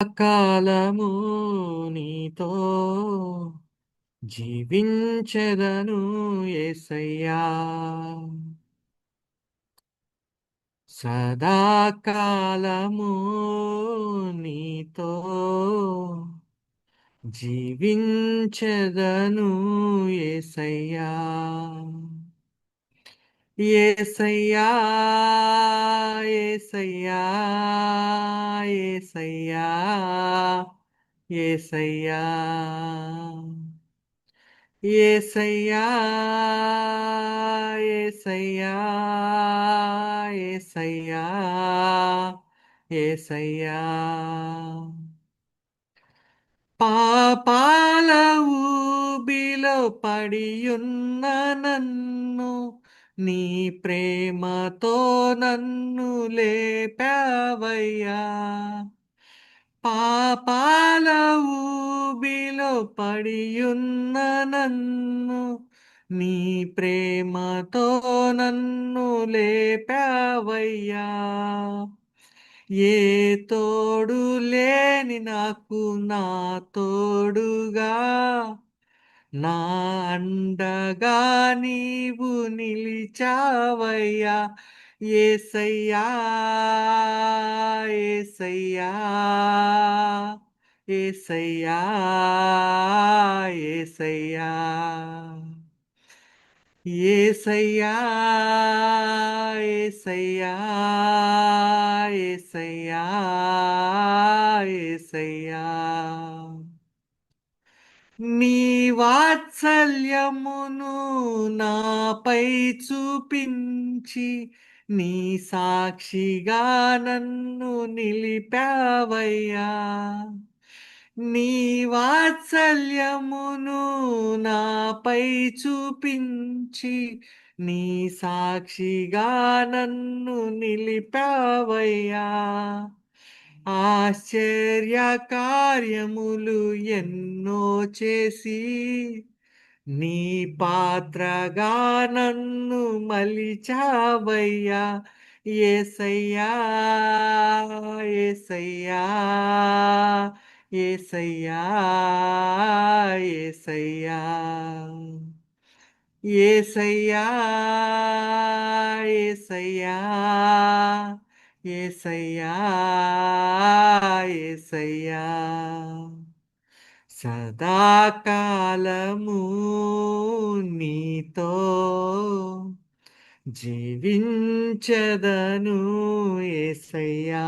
కాలము నీతో జీవించెదను యేసయ్యా, సదాకాలము నీతో జీవించెదను యేసయ్యా, యేసయ్యా, యేసయ్యా, యేసయ్యా, యేసయ్యా, యేసయ్యా, యేసయ్యా, యేసయ్యా, యేసయ్యా, పాపాల ఊబిలో పడియున్న నన్ను నీ ప్రేమతో నన్ను లేపావయ్యా, పాపాల ఊబిలో పడియున్న నన్ను నీ ప్రేమతో నన్ను లేపావయ్యా, ఏ తోడు లేని నాకు నా తోడుగా నా అండగా నీవు నిలిచావయ్యా, యేసయ్యా, యేసయ్యా, యేసయ్యా, యేసయ్యా, యేసయ్యా, యేసయ్యా, యేసయ్యా, యేసయ్యా, నీ వాత్సల్యమును నాపై చూపించి నీ సాక్షిగా నన్ను నిలిపావయ్యా, నీ వాత్సల్యమును నాపై చూపించి నీ సాక్షిగా నన్ను నిలిపావయ్యా, ఆశ్చర్య కార్యములు ఎన్నో చేసి నీ పాత్రగా నన్ను మలిచావయ్యా, యేసయ్యా, యేసయ్యా, యేసయ్యా, యేసయ్యా, యేసయ్యా, యేసయ్యా, యేసయ్యా, యేసయ్యా, సదాకాలము నీతో జీవించదను యేసయ్యా,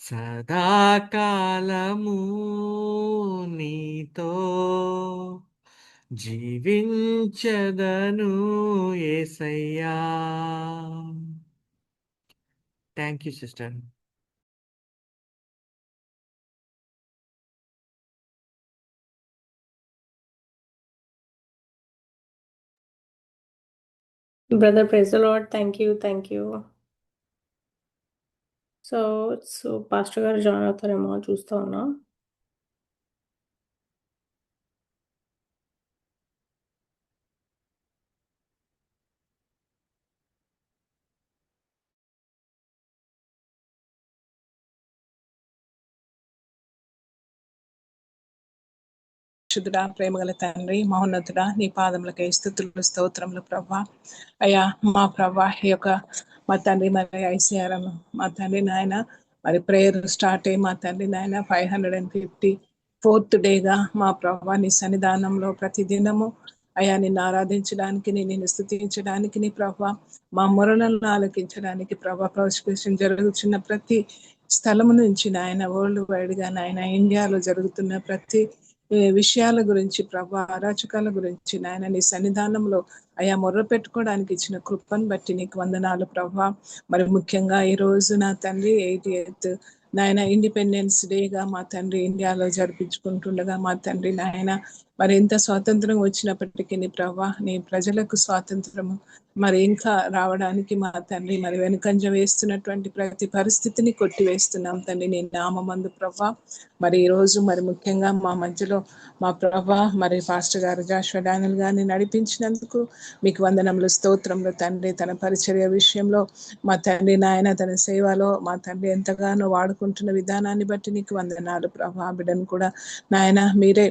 సదాకాలము నీతో జీవించదను యేసయ్యా. Thank you sister. Brother, praise the Lord. Thank you. Thank you. So pastor garu join అవుతారేమో చూస్తా ఉన్నా. శుద్ధుడా, ప్రేమగల తండ్రి, మహోన్నతుడా, నీ పాదములకై స్తుతులు స్తోత్రములు ప్రభా. అయ్యా మా ప్రభా, ఈ యొక్క మా తండ్రి మరి ఐసీఆర్ఎం మా తండ్రి నాయన మరి ప్రేయర్ స్టార్ట్ అయ్యి మా తండ్రి నాయన 554th డేగా మా ప్రభా నీ సన్నిధానంలో ప్రతి దినము అయ్యా నిన్ను ఆరాధించడానికి, నిన్ను స్తుతించడానికి, నీ ప్రభా మా మొరలను ఆలకించడానికి ప్రభా ప్రాసిక్యూషన్ జరుగుతున్న ప్రతి స్థలము నుంచి నాయన వరల్డ్ వైడ్ గా నాయన ఇండియాలో జరుగుతున్న ప్రతి విషయాల గురించి ప్రభా, అరాచకాల గురించి నాయన నీ సన్నిధానంలో అయా మొర్ర పెట్టుకోవడానికి ఇచ్చిన కృపను బట్టి నీకు వందనాలు ప్రభా. మరి ముఖ్యంగా ఈ రోజు నా తండ్రి 88th నాయన ఇండిపెండెన్స్ డేగా మా తండ్రి ఇండియాలో జరిపించుకుంటుండగా మా తండ్రి నాయన మరి ఎంత స్వాతంత్రం వచ్చినప్పటికీ నీ ప్రభా నీ ప్రజలకు స్వాతంత్రము మరి ఇంకా రావడానికి మా తండ్రి మరి వెనుకంజ వేస్తున్నటువంటి ప్రతి పరిస్థితిని కొట్టివేస్తున్నాం తండ్రి నీ నామందు ప్రభా. మరి ఈరోజు మరి ముఖ్యంగా మా మధ్యలో మా ప్రభా మరి పాస్టర్ గారు జాషువా డానియల్ గారిని నడిపించినందుకు మీకు వందనములు స్తోత్రములు తండ్రి. తన పరిచర్య విషయంలో మా తండ్రి నాయన తన సేవలో మా తండ్రి ఎంతగానో వాడుకుంటున్న విధానాన్ని బట్టి నీకు వందనాలు ప్రభా. బిడ్డను కూడా నాయన మీరే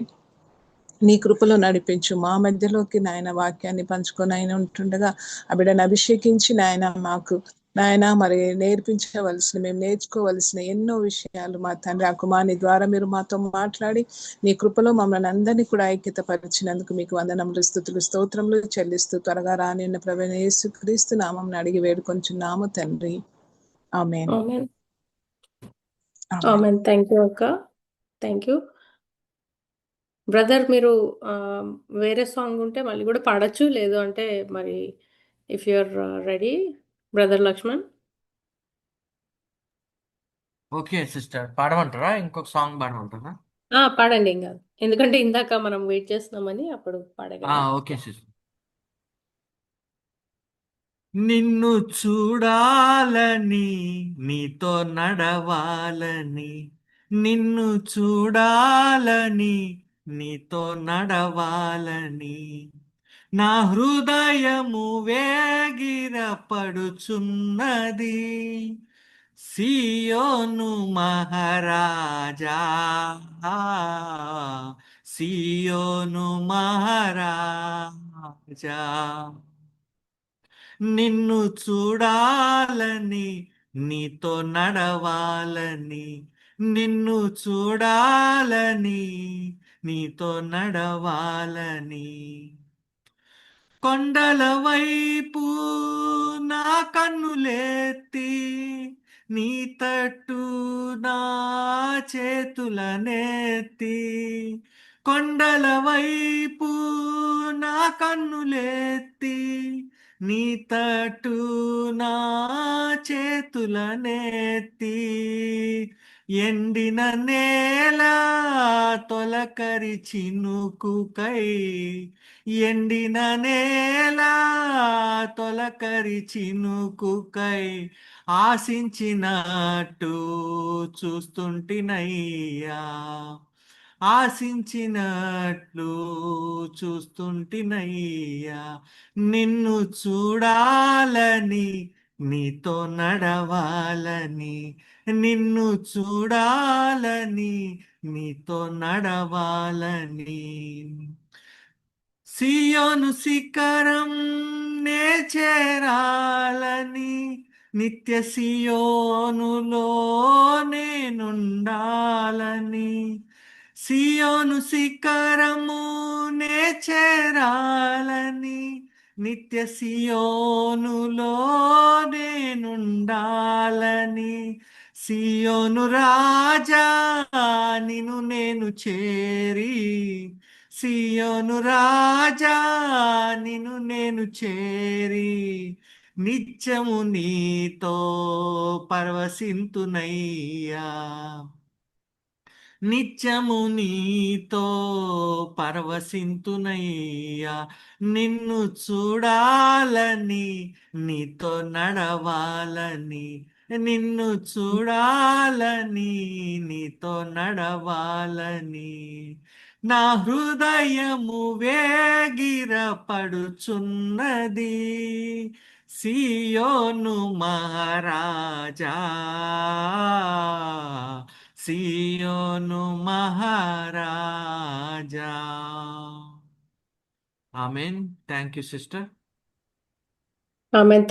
నీ కృపలో నడిపించు. మా మధ్యలోకి నాయన వాక్యాన్ని పంచుకొని ఆయన ఉంటుండగా ఆ బిడ్డను అభిషేకించి నాయన మాకు నాయన మరి నేర్పించవలసిన మేము నేర్చుకోవలసిన ఎన్నో విషయాలు మా తండ్రి ఆ కుమారుని ద్వారా మీరు మాతో మాట్లాడి నీ కృపలో మమ్మల్ని అందరినీ కూడా ఐక్యత పరిచినందుకు మీకు వందనములు స్తుతులు స్తోత్రములు చెల్లిస్తూ త్వరగా రానిన్న ప్రభువైన యేసుక్రీస్తు నామం అడిగి వేడుకొంచున్నాము తండ్రి. Amen. Amen. Amen. Amen. Thank you అక్క. Thank you. బ్రదర్ మీరు వేరే సాంగ్ ఉంటే మళ్ళీ కూడా పాడొచ్చు. లేదు అంటే మరి if you are ready brother Lakshman. Okay sister, పాడమంటారా? ఇంకొక సాంగ్ పాడమంటారా? పాడండి ఏం కాదు. ఎందుకంటే ఇందాక మనం వెయిట్ చేస్తున్నామని అప్పుడు పాడగలం. Okay sister. నిన్ను చూడాలని, నీతో నడవాలని, నిన్ను చూడాలని, నీతో నడవాలని, నా హృదయము వేగిరపడుచున్నది. సియోను మహారాజా, సియోను మహారాజా, నిన్ను చూడాలని, నీతో నడవాలని, నిన్ను చూడాలని, నీతో నడవాలని, కొండల వైపు నా కన్నులెత్తి, నీ తట్టు నా చేతులనెత్తి, కొండల వైపు నా కన్నులెత్తి, నీ తట్టు నా చేతులనెత్తి, ఎండిన నేల తొలకరి చినుకుకై, ఎండిన నేల తొలకరి చినుకుకై, ఆశించినట్టు చూస్తుంటినయ్యా, ఆశించినట్లు చూస్తుంటినయ్యా, నిన్ను చూడాలని, నీతో నడవాలని, నిన్ను చూడాలని, నీతో నడవాలని, సియోను శిఖరం నే చేరాలని, నిత్య సియోనులో నేనుండాలని, సియోను శిఖరము నే చేరాలని, నిత్య సియోనులో నేనుండాలని, సియోను రాజా నిన్ను నేను చేరి, సియోను రాజా నిన్ను నేను చేరి, నిత్యము నీతో పరవశింతునయ్యా, నిత్యము నీతో పరవశింతునయ్యా, నిన్ను చూడాలని, నీతో నడవాలని, నిన్ను చూడాలని, నీతో నడవాలని, నా హృదయము వేగిరపడుచున్నది. సియోను మహారాజా, సియోను మహారాజా. Amen. Thank you sister. Amen.